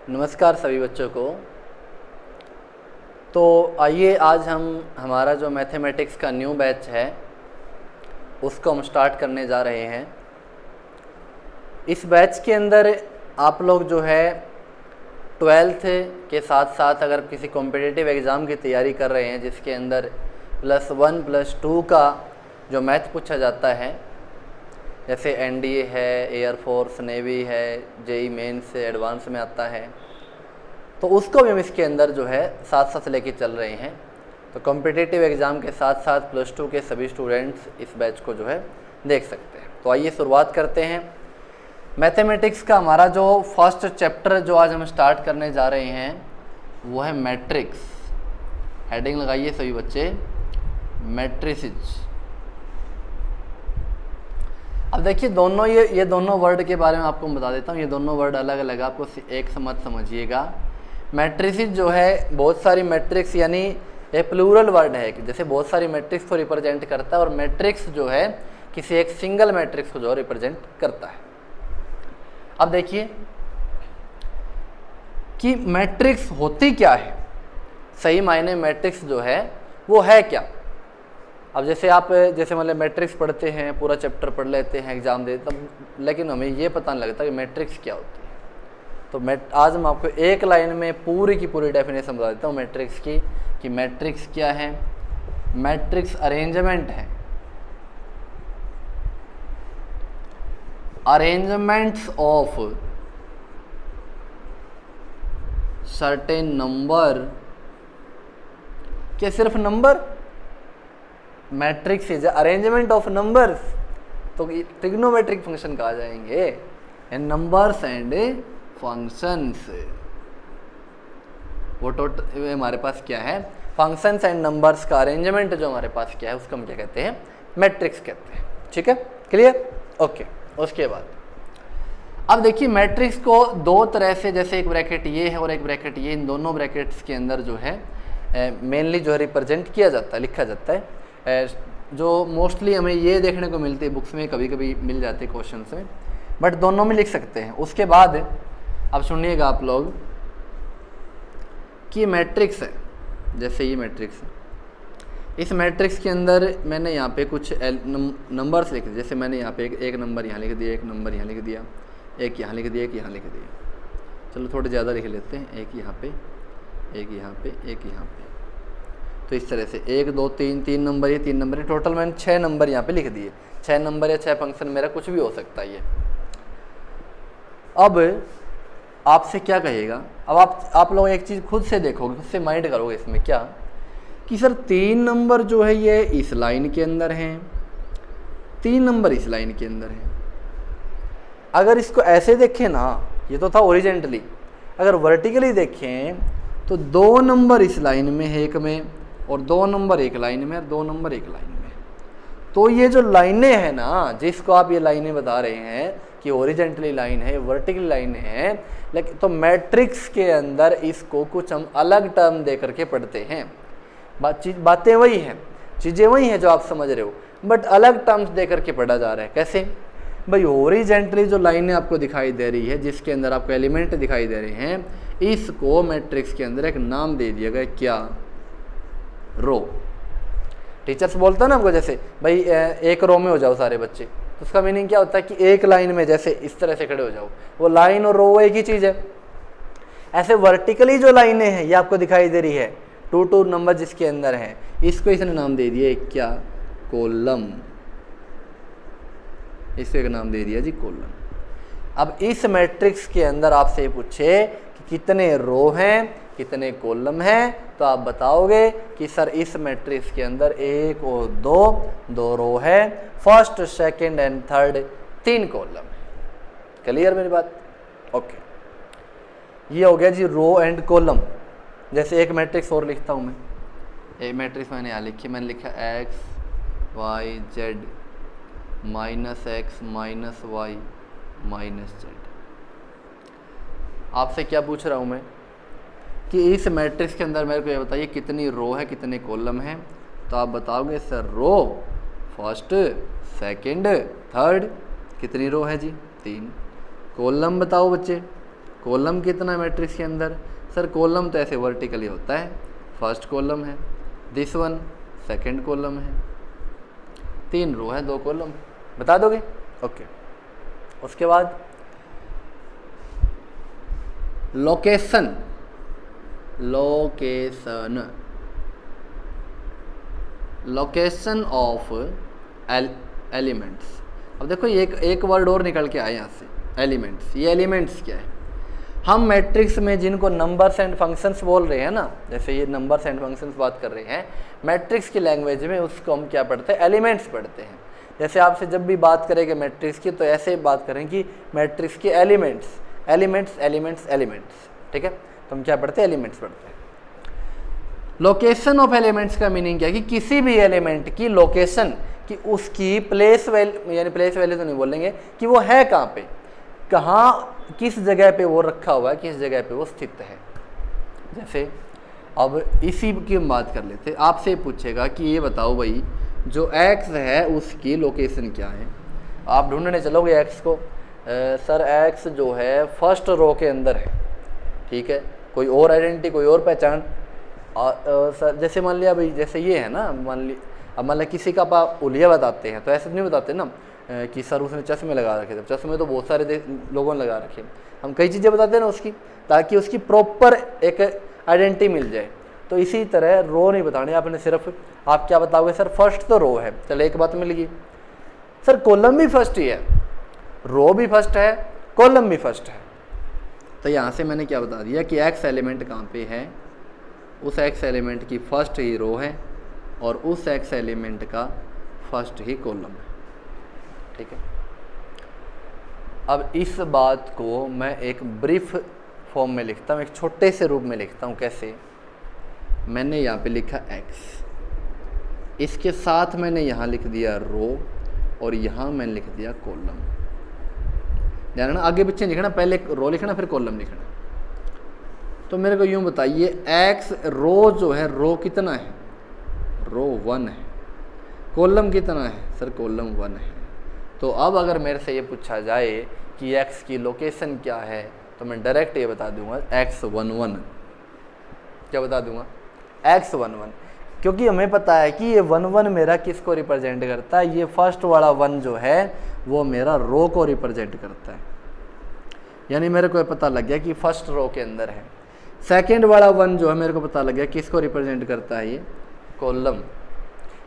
नमस्कार सभी बच्चों को। तो आइए आज हम हमारा जो मैथमेटिक्स का न्यू बैच है उसको हम स्टार्ट करने जा रहे हैं। इस बैच के अंदर आप लोग जो है 12th के साथ साथ अगर किसी कॉम्पिटिटिव एग्ज़ाम की तैयारी कर रहे हैं जिसके अंदर +1 +2 का जो मैथ पूछा जाता है, जैसे एनडीए है, एयरफोर्स, नेवी है, जेई मेंस से एडवांस में आता है, तो उसको भी हम इसके अंदर जो है साथ साथ लेके चल रहे हैं। तो कॉम्पिटिटिव एग्ज़ाम के साथ साथ +2 के सभी स्टूडेंट्स इस बैच को जो है देख सकते हैं। तो आइए शुरुआत करते हैं। मैथमेटिक्स का हमारा जो फर्स्ट चैप्टर जो आज हम स्टार्ट करने जा रहे हैं वो है मैट्रिक्स। हेडिंग लगाइए सभी बच्चे, मैट्रिसेस। अब देखिए दोनों ये दोनों वर्ड के बारे में आपको बता देता हूँ। ये दोनों वर्ड अलग अलग, आपको एक मत समझिएगा। मैट्रिसेस जो है बहुत सारी मैट्रिक्स यानी ये प्लूरल वर्ड है कि जैसे बहुत सारी मैट्रिक्स को रिप्रेजेंट करता है, और मैट्रिक्स जो है किसी एक सिंगल मैट्रिक्स को जो रिप्रेजेंट करता है। अब देखिए कि मैट्रिक्स होती क्या है, सही मायने मैट्रिक्स जो है वो है क्या। अब जैसे मतलब मैट्रिक्स पढ़ते हैं, पूरा चैप्टर पढ़ लेते हैं, एग्जाम देते हैं, लेकिन हमें ये पता नहीं लगता कि मैट्रिक्स क्या होती है। तो आज हम आपको एक लाइन में पूरी की पूरी डेफिनेशन बता देता हूँ मैट्रिक्स की, कि मैट्रिक्स क्या है। मैट्रिक्स अरेंजमेंट है, अरेंजमेंट्स ऑफ सर्टेन नंबर। क्या सिर्फ number? Matrix is arrangement of numbers, तो ट्रिग्नोमेट्रिक फंक्शन कहा जाएंगे, एंड नंबर्स एंड फंक्शंस। वो टोटल हमारे पास क्या है, फंक्शंस एंड नंबर्स का अरेंजमेंट जो हमारे पास क्या है उसको हम क्या कहते हैं, मैट्रिक्स कहते हैं। ठीक है, क्लियर? ओके। उसके बाद अब देखिए मैट्रिक्स को दो तरह से, जैसे एक ब्रैकेट ये है और एक ब्रैकेट ये, इन दोनों ब्रैकेट्स के अंदर जो है मेनली जो है रिप्रेजेंट किया जाता है, लिखा जाता है। जो मोस्टली हमें ये देखने को मिलती है बुक्स में, कभी कभी मिल जाते हैं क्वेश्चन में, बट दोनों में लिख सकते हैं। उसके बाद अब सुनिएगा आप लोग कि मैट्रिक्स है, जैसे ये मैट्रिक्स है, इस मैट्रिक्स के अंदर मैंने यहाँ पे कुछ नंबर्स लिख दिए। जैसे मैंने यहाँ पे एक नंबर यहाँ लिख दिया, एक नंबर यहाँ लिख दिया, एक यहाँ लिख दिया, एक यहाँ लिख दिया। चलो थोड़े ज़्यादा लिख लेते हैं, एक यहाँ पे, एक यहाँ पे, एक यहाँ पे। तो इस तरह से 1 2 3 3 नंबर, ये 3 नंबर, टोटल मैंने 6 नंबर यहाँ पे लिख दिए। 6 नंबर या 6 फंक्शन, मेरा कुछ भी हो सकता है ये। अब आपसे क्या कहेगा, अब आप लोग एक चीज़ खुद से देखोगे, खुद से माइंड करोगे इसमें क्या, कि सर 3 नंबर जो है ये इस लाइन के अंदर हैं, 3 नंबर इस लाइन के अंदर हैं। अगर इसको ऐसे देखें ना, ये तो था ओरिजेंटली, अगर वर्टिकली देखें तो 2 नंबर इस लाइन में है एक में, और 2 नंबर एक लाइन में, और 2 नंबर एक लाइन में। तो ये जो लाइनें हैं ना, जिसको आप ये लाइनें बता रहे हैं कि ओरिजेंटली लाइन है, वर्टिकली लाइन है, लेकिन तो मैट्रिक्स के अंदर इसको कुछ हम अलग टर्म दे करके पढ़ते हैं। बातें वही हैं, चीज़ें वही हैं जो आप समझ रहे हो, बट अलग टर्म्स दे करके पढ़ा जा रहा है। कैसे भाई? ओरिजेंटली जो लाइनें आपको दिखाई दे रही है, जिसके अंदर आपको एलिमेंट दिखाई दे रहे हैं, इसको मैट्रिक्स के अंदर एक नाम दे दिया गया, क्या? रो। टीचर्स बोलता है ना आपको, जैसे भाई एक रो में हो जाओ सारे बच्चे, तो उसका मीनिंग क्या होता है कि एक लाइन में जैसे इस तरह से खड़े हो जाओ। वो लाइन और रो एक ही चीज़ है। ऐसे वर्टिकली जो लाइनें हैं ये आपको दिखाई दे रही है, 2 नंबर जिसके अंदर है, इसको इसने नाम दे दिया क्या? कॉलम। इसको एक नाम दे दिया जी, कॉलम। अब इस मैट्रिक्स के अंदर आपसे ये पूछे कि कितने रो हैं, कितने कॉलम हैं, तो आप बताओगे कि सर इस मैट्रिक्स के अंदर 1 और 2 रो है, first second and third 3 column है। क्लियर मेरी बात? ओके। ये हो गया जी रो एंड कॉलम। जैसे एक मैट्रिक्स और लिखता हूँ मैं, एक मैट्रिक्स मैंने यहाँ लिखी, मैंने लिखा x y z -x -y -z। आपसे क्या पूछ रहा हूँ मैं कि इस मैट्रिक्स के अंदर मेरे को ये बताइए कितनी रो है, कितने कॉलम हैं। तो आप बताओगे sir row first second third, कितनी रो है जी? 3। कॉलम बताओ बच्चे, कॉलम कितना है मैट्रिक्स के अंदर? सर कॉलम तो ऐसे वर्टिकली होता है, फर्स्ट कॉलम है, दिस वन सेकंड कॉलम है, 3 रो है 2 कॉलम, बता दोगे? ओके। उसके बाद लोकेशन, लोकेशन ऑफ एलिमेंट्स। अब देखो ये एक वर्ड और निकल के आए यहाँ से, एलिमेंट्स। ये एलिमेंट्स क्या है? हम मैट्रिक्स में जिनको नंबर्स एंड फंक्शंस बोल रहे हैं ना, जैसे ये नंबर्स एंड फंक्शंस बात कर रहे हैं, मैट्रिक्स की लैंग्वेज में उसको हम क्या पढ़ते हैं? एलिमेंट्स पढ़ते हैं। जैसे आपसे जब भी बात करेंगे मैट्रिक्स की तो ऐसे बात करें कि मैट्रिक्स के एलिमेंट्स, एलिमेंट्स एलिमेंट्स एलिमेंट्स, ठीक है? तो हम क्या पढ़ते हैं? एलिमेंट्स पढ़ते हैं। लोकेशन ऑफ एलिमेंट्स का मीनिंग क्या है? कि किसी भी एलिमेंट की लोकेशन, कि उसकी प्लेस वैल्यू, यानी प्लेस वैल्यू तो नहीं बोलेंगे, कि वो है कहाँ पे, कहाँ किस जगह पे वो रखा हुआ है, किस जगह पे वो स्थित है। जैसे अब इसी की हम बात कर लेते, आपसे पूछेगा कि ये बताओ भाई जो x है उसकी लोकेशन क्या है? आप ढूंढने चलोगे x को, सर x जो है फर्स्ट रो के अंदर है, ठीक है? कोई और आइडेंटिटी, कोई और पहचान। सर जैसे मान लिया भाई, जैसे ये है ना, मान लिया किसी का आप उलिया बताते हैं तो ऐसे नहीं बताते ना कि सर उसने चश्मे लगा रखे थे। चश्मे तो बहुत सारे लोगों ने लगा रखे, हम कई चीज़ें बताते हैं ना उसकी, ताकि उसकी प्रॉपर एक आइडेंटिटी मिल जाए। तो इसी तरह रो नहीं बताने आपने, सिर्फ आप क्या बताओगे? सर फर्स्ट तो रो है, चलो एक बात मिल गई। सर कॉलम भी फर्स्ट ही है, रो भी फर्स्ट है, कॉलम भी फर्स्ट है। तो यहाँ से मैंने क्या बता दिया कि एक्स एलिमेंट कहाँ पे है? उस एक्स एलिमेंट की फर्स्ट ही रो है और उस एक्स एलिमेंट का फर्स्ट ही कॉलम है, ठीक है? अब इस बात को मैं एक ब्रीफ फॉर्म में लिखता हूँ, एक छोटे से रूप में लिखता हूँ। कैसे? मैंने यहाँ पे लिखा x, इसके साथ मैंने यहाँ लिख दिया रो और यहाँ मैंने लिख दिया कॉलम। ध्यान ना, आगे पीछे लिखना, पहले रो लिखना फिर कॉलम लिखना। तो मेरे को यूँ बताइए, x रो जो है, रो कितना है? रो 1 है। कॉलम कितना है? सर कॉलम 1 है। तो अब अगर मेरे से ये पूछा जाए कि x की लोकेशन क्या है, तो मैं डायरेक्ट ये बता दूंगा x11। क्या बता दूंगा? x11, क्योंकि हमें पता है कि ये 11 मेरा किसको रिप्रेजेंट करता है? ये फर्स्ट वाला 1 जो है वो मेरा रो को रिप्रेजेंट करता है, यानी मेरे को पता लग गया कि फर्स्ट रो के अंदर है। सेकेंड वाला 1 जो है मेरे को पता लग गया किसको रिप्रेजेंट करता है? ये कॉलम।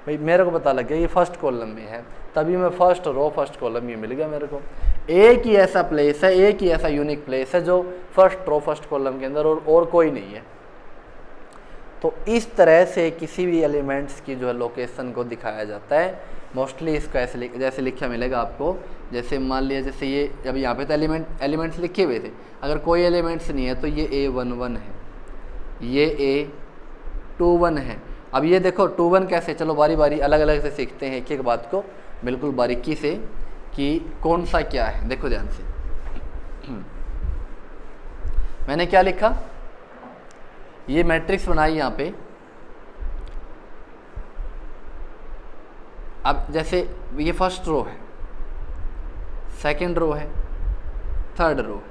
भाई मेरे को पता लग गया ये फर्स्ट कॉलम में है, तभी मैं फर्स्ट रो फर्स्ट कॉलम ये मिल गया मेरे को। एक ही ऐसा प्लेस है, एक ही ऐसा यूनिक प्लेस है जो फर्स्ट रो फर्स्ट कॉलम के अंदर और कोई नहीं है। तो इस तरह से किसी भी एलिमेंट्स की जो है लोकेशन को दिखाया जाता है। मोस्टली इसका ऐसे जैसे लिखा मिलेगा आपको, जैसे मान लिया जैसे ये अब यहाँ पे तो एलिमेंट्स लिखे हुए थे, अगर कोई एलिमेंट्स नहीं है तो ये A11 है, ये A21 है। अब ये देखो 21 कैसे, चलो बारी बारी अलग अलग से सीखते हैं एक एक बात को बिल्कुल बारीकी से कि कौन सा क्या है। देखो ध्यान से, मैंने क्या लिखा, ये मैट्रिक्स बनाई यहाँ पे। अब जैसे ये फर्स्ट रो है, सेकंड रो है, थर्ड रो है,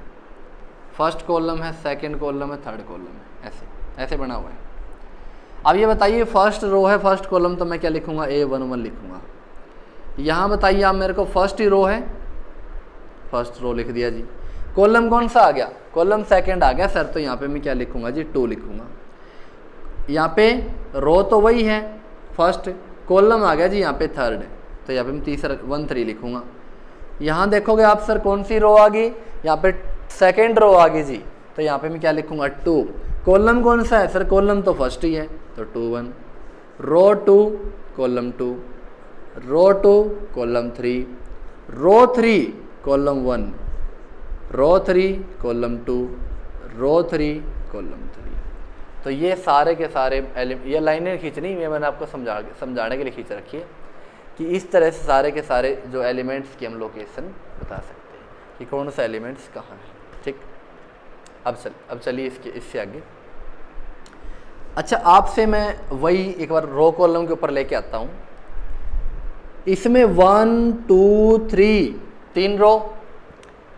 फर्स्ट कॉलम है, सेकंड कॉलम है, थर्ड कॉलम है, ऐसे ऐसे बना हुआ है। अब ये बताइए फर्स्ट रो है फर्स्ट कॉलम, तो मैं क्या लिखूंगा? A11 लिखूंगा। यहाँ बताइए आप मेरे को, फर्स्ट ही रो है, फर्स्ट रो लिख दिया जी। कॉलम कौन सा आ गया? कॉलम सेकंड आ गया सर, तो यहाँ पे मैं क्या लिखूंगा जी? 2 लिखूंगा। यहाँ पे रो तो वही है फर्स्ट, कॉलम आ गया जी यहाँ पे थर्ड, तो यहाँ पे मैं तीसरा 1 3 लिखूंगा। यहाँ देखोगे आप सर कौन सी रो आ गई? यहाँ पे सेकेंड रो आ गई जी, तो यहाँ पे मैं क्या लिखूंगा? 2। कॉलम कौन सा है? सर कॉलम तो फर्स्ट ही है, तो 2 1। रो 2 कॉलम 2, रो 2 कॉलम 3, रो 3 कॉलम 1, रो 3 कॉलम 2, रो 3 कॉलम 3। तो ये सारे के सारे ये लाइनें खींचनी ये मैंने आपको समझाने के लिए खींच रखी है कि इस तरह से सारे के सारे जो एलिमेंट्स की हम लोकेशन बता सकते हैं कि कौन सा एलिमेंट्स कहाँ है। ठीक, अब चलिए इससे आगे। अच्छा, आपसे मैं वही एक बार रो कॉलम के ऊपर लेके आता हूँ। इसमें 1 2 3 3 रो,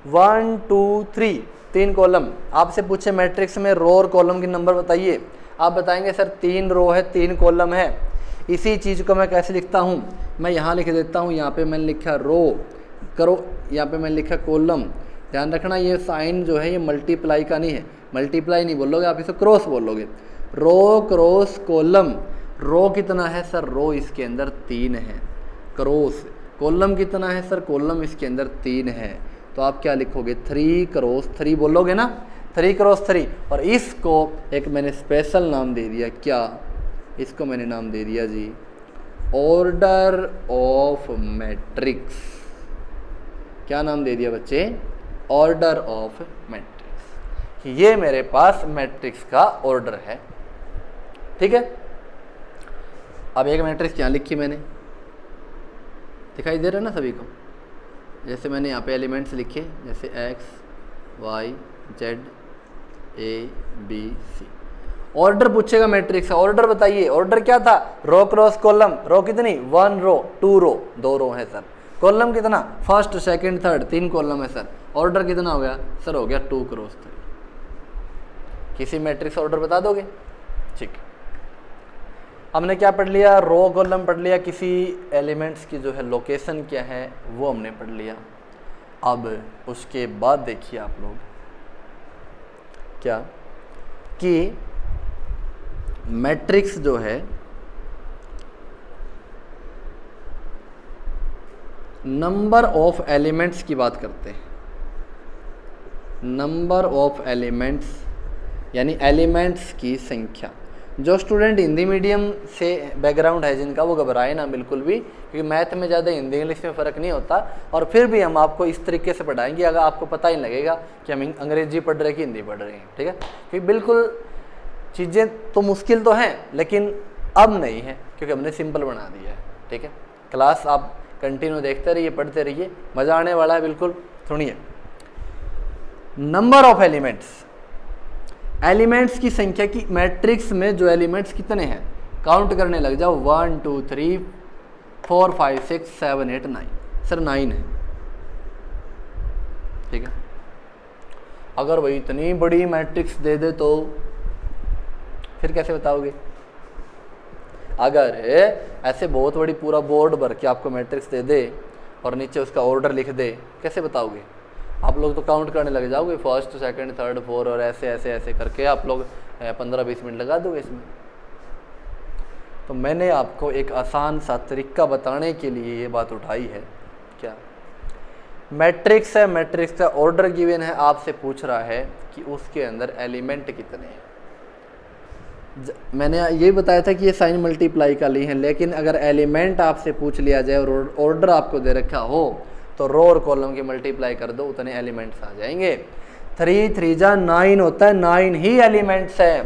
1 2 3 3 कॉलम। आपसे पूछे मैट्रिक्स में रो और कॉलम के नंबर बताइए, आप बताएंगे सर 3 रो है 3 कॉलम है। इसी चीज़ को मैं कैसे लिखता हूँ, मैं यहाँ लिख देता हूँ, यहाँ पे मैंने लिखा रो करो, यहाँ पे मैंने लिखा कॉलम। ध्यान रखना ये साइन जो है ये मल्टीप्लाई का नहीं है, मल्टीप्लाई नहीं बोलोगे आप, इसे क्रॉस बोलोगे। रो क्रॉस कॉलम, रो कितना है सर, रो इसके अंदर 3 है, क्रॉस कॉलम कितना है सर, कॉलम इसके अंदर 3 है। तो आप क्या लिखोगे 3 क्रॉस 3 बोलोगे ना, 3 क्रॉस 3। और इसको एक मैंने स्पेशल नाम दे दिया, क्या, इसको मैंने नाम दे दिया जी ऑर्डर ऑफ मैट्रिक्स। क्या नाम दे दिया बच्चे, ऑर्डर ऑफ मैट्रिक्स। ये मेरे पास मैट्रिक्स का ऑर्डर है, ठीक है। अब एक मैट्रिक्स यहाँ लिखी मैंने, दिखाई दे रहा है ना सभी को। जैसे मैंने यहाँ पे एलिमेंट्स लिखे, जैसे x y z a b c। Order पूछेगा मैट्रिक्स का, ऑर्डर बताइए, ऑर्डर क्या था, रो क्रॉस कॉलम। रो कितनी, 1 रो 2 रो 2 रो है सर। कॉलम कितना, फर्स्ट सेकंड थर्ड 3 कॉलम है सर। ऑर्डर कितना हो गया सर, हो गया 2 क्रॉस 3। किसी मैट्रिक्स ऑर्डर बता दोगे, ठीक। हमने क्या पढ़ लिया, रो कॉलम पढ़ लिया, किसी एलिमेंट्स की जो है लोकेशन क्या है वो हमने पढ़ लिया। अब उसके बाद देखिए आप लोग क्या, कि मैट्रिक्स जो है नंबर ऑफ एलिमेंट्स की बात करते हैं। नंबर ऑफ एलिमेंट्स यानी एलिमेंट्स की संख्या। जो स्टूडेंट हिंदी मीडियम से बैकग्राउंड है जिनका, वो घबराए ना बिल्कुल भी, क्योंकि मैथ में ज़्यादा हिंदी इंग्लिश में फ़र्क नहीं होता। और फिर भी हम आपको इस तरीके से पढ़ाएंगे, अगर आपको पता ही लगेगा कि हम अंग्रेजी पढ़ रहे हैं कि हिंदी पढ़ रहे हैं, ठीक है। क्योंकि बिल्कुल चीज़ें तो मुश्किल तो हैं, लेकिन अब नहीं है, क्योंकि हमने सिंपल बना दिया है, ठीक है। क्लास आप कंटिन्यू देखते रहिए, पढ़ते रहिए, मज़ा आने वाला है बिल्कुल। सुनिए, नंबर ऑफ एलिमेंट्स, एलिमेंट्स की संख्या की मैट्रिक्स में जो एलिमेंट्स कितने हैं काउंट करने लग जाओ। 1 2 3 4 5 6 7 8 9, सर 9 है, ठीक है। अगर वही इतनी बड़ी मैट्रिक्स दे दे तो फिर कैसे बताओगे। अगर ऐसे बहुत बड़ी पूरा बोर्ड भर के आपको मैट्रिक्स दे दे और नीचे उसका ऑर्डर लिख दे, कैसे बताओगे। आप लोग तो काउंट करने लग जाओगे, फर्स्ट सेकंड थर्ड फोर, और ऐसे ऐसे ऐसे करके आप लोग 15-20 मिनट लगा दोगे इसमें। तो मैंने आपको एक आसान सा तरीका बताने के लिए ये बात उठाई है। क्या मैट्रिक्स है, मैट्रिक्स का ऑर्डर गिवन है, आपसे पूछ रहा है कि उसके अंदर एलिमेंट कितने हैं। मैंने ये बताया था कि ये साइन मल्टीप्लाई का ली है, लेकिन अगर एलिमेंट आपसे पूछ लिया जाए और ऑर्डर आपको दे रखा हो तो रो और कॉलम की मल्टीप्लाई कर दो, उतने एलिमेंट्स आ जाएंगे। 3 3 जा 9 होता है, 9 ही एलिमेंट्स है।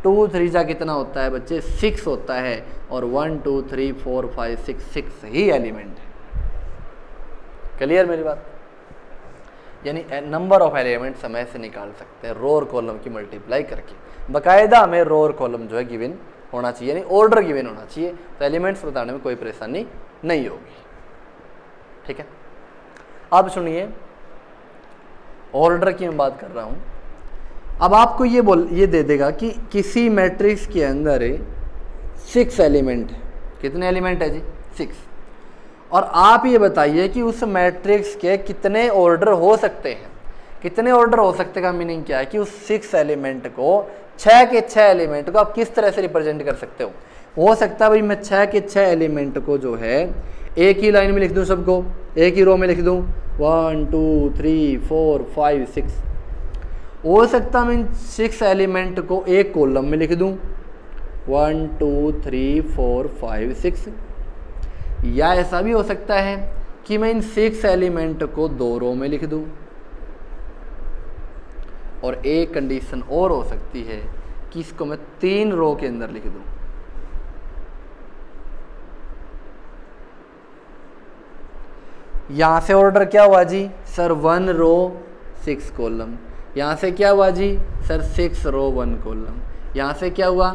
2 3 जा कितना होता है बच्चे, 6 होता है। और 1 2 3 4 5 6 6 ही एलिमेंट है। क्लियर मेरी बात। यानी नंबर ऑफ एलिमेंट्स हम ऐसे निकाल सकते हैं रो और कॉलम की मल्टीप्लाई करके। बाकायदा हमें रो और कॉलम जो है गिवन होना चाहिए, यानी ऑर्डर गिवन होना चाहिए, तो एलिमेंट्स बताने में कोई परेशानी नहीं होगी, ठीक है। अब सुनिए, ऑर्डर की मैं बात कर रहा हूं। अब आपको ये दे देगा कि किसी मैट्रिक्स के अंदर 6 एलिमेंट है। कितने एलिमेंट है जी, 6। और आप ये बताइए कि उस मैट्रिक्स के कितने ऑर्डर हो सकते हैं। कितने ऑर्डर हो सकते का मीनिंग क्या है कि उस 6 एलिमेंट को, 6 के 6 एलिमेंट को आप किस तरह से रिप्रेजेंट कर सकते हो सकता है भाई मैं 6 के 6 एलिमेंट को जो है एक ही लाइन में लिख दूं, सबको एक ही रो में लिख दूं, 1 2 3 4 5 6। हो सकता मैं 6 एलिमेंट को एक कॉलम में लिख दूं, 1 2 3 4 5 6। या ऐसा भी हो सकता है कि मैं इन 6 एलिमेंट को 2 रो में लिख दूं। और एक कंडीशन और हो सकती है कि इसको मैं 3 रो के अंदर लिख दूं। यहां से ऑर्डर क्या हुआ जी सर, 1 रो 6 कॉलम। यहां से क्या हुआ जी सर, 6 रो 1 कॉलम। यहां से क्या हुआ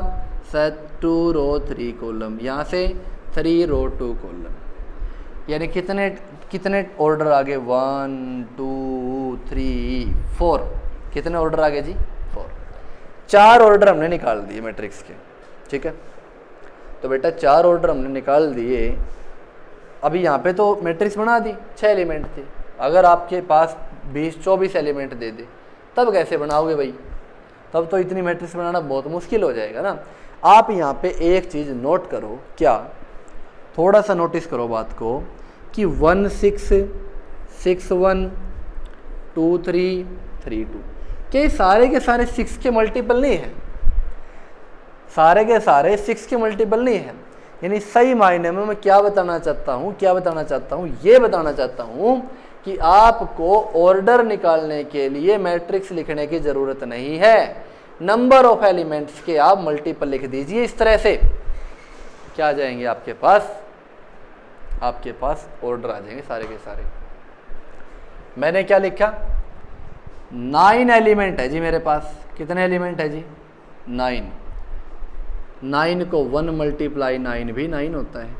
सर, 2 रो 3 कॉलम। यहां से 3 रो 2 कॉलम। यानी कितने ऑर्डर आ गए, 1 2 3 4। कितने ऑर्डर आ गए जी? 4। 4 ऑर्डर हमने निकाल दिए मैट्रिक्स के, ठीक है। तो बेटा 4 ऑर्डर हमने निकाल दिए। अभी यहाँ पे तो मैट्रिक्स बना दी, 6 एलिमेंट थे। अगर आपके पास 20-24 एलिमेंट दे दे तब कैसे बनाओगे भाई? तब तो इतनी मैट्रिक्स बनाना बहुत मुश्किल हो जाएगा ना। आप यहाँ पे एक चीज़ नोट करो, क्या, थोड़ा सा नोटिस करो बात को, कि 1 6 6 1 2 3 3 2 के सारे के सारे 6 के मल्टीपल नहीं है, सारे के सारे 6 के मल्टीपल नहीं है। यानी सही मायने में मैं क्या बताना चाहता हूँ, ये बताना चाहता हूँ कि आपको ऑर्डर निकालने के लिए मैट्रिक्स लिखने की ज़रूरत नहीं है। नंबर ऑफ एलिमेंट्स के आप मल्टीपल लिख दीजिए। इस तरह से क्या आ जाएंगे आपके पास ऑर्डर आ जाएंगे सारे के सारे। मैंने क्या लिखा? 9 एलिमेंट है जी मेरे पास। कितने एलिमेंट है जी? 9। 9 को 1 मल्टीप्लाई 9 भी 9 होता है,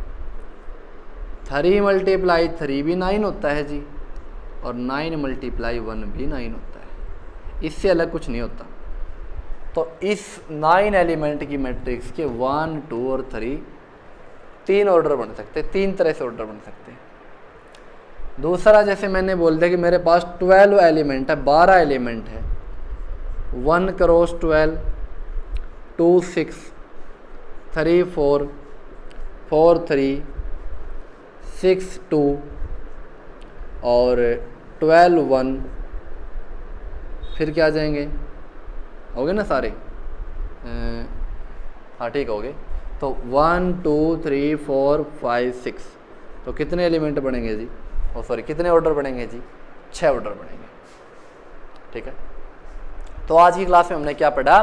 3 मल्टीप्लाई 3 भी 9 होता है जी, और 9 मल्टीप्लाई 1 भी 9 होता है। इससे अलग कुछ नहीं होता। तो इस 9 एलिमेंट की मैट्रिक्स के 1 2 और 3 ऑर्डर बन सकते हैं, 3 तरह से ऑर्डर बन सकते हैं। दूसरा, जैसे मैंने बोल दिया कि मेरे पास 12 एलिमेंट है, 12 एलिमेंट है। 1 क्रॉस 12 2 6 3 4 4 3 6 2 और 12 1, फिर क्या आ जाएंगे? हो गए ना सारे? हाँ ठीक हो गए। तो 1 2 3 4 5 6, तो कितने एलिमेंट बनेंगे जी? कितने ऑर्डर बनेंगे जी? 6 ऑर्डर बनेंगे, ठीक है। तो आज की क्लास में हमने क्या पढ़ा?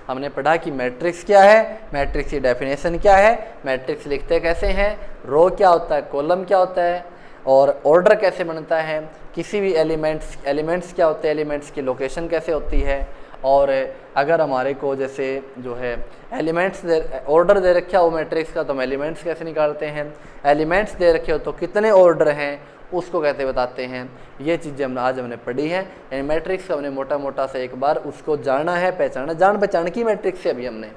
हमने पढ़ा कि मैट्रिक्स क्या है, मैट्रिक्स की डेफिनेशन क्या है, मैट्रिक्स लिखते कैसे हैं, रो क्या होता है, कॉलम क्या होता है, और ऑर्डर कैसे बनता है, किसी भी एलिमेंट्स क्या होते हैं, एलिमेंट्स की लोकेशन कैसे होती है, और अगर हमारे को जैसे जो है एलिमेंट्स ऑर्डर दे रखे हो मैट्रिक्स का, तो हम एलिमेंट्स कैसे निकालते हैं, एलिमेंट्स दे रखे हो तो कितने ऑर्डर हैं उसको कैसे बताते हैं। ये चीज़ें हमने पढ़ी हैं। यानी मैट्रिक्स का हमने मोटा मोटा से एक बार उसको जाना है, पहचाना, जान पहचान की मैट्रिक्स से अभी हमने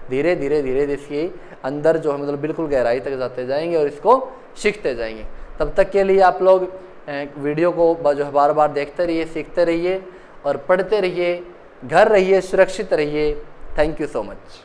धीरे धीरे इसकी अंदर जो है मतलब बिल्कुल गहराई तक जाते जाएंगे और इसको सीखते जाएंगे। तब तक के लिए आप लोग वीडियो को जो है बार बार देखते रहिए, सीखते रहिए और पढ़ते रहिए, घर रहिए, सुरक्षित रहिए। Thank you so much.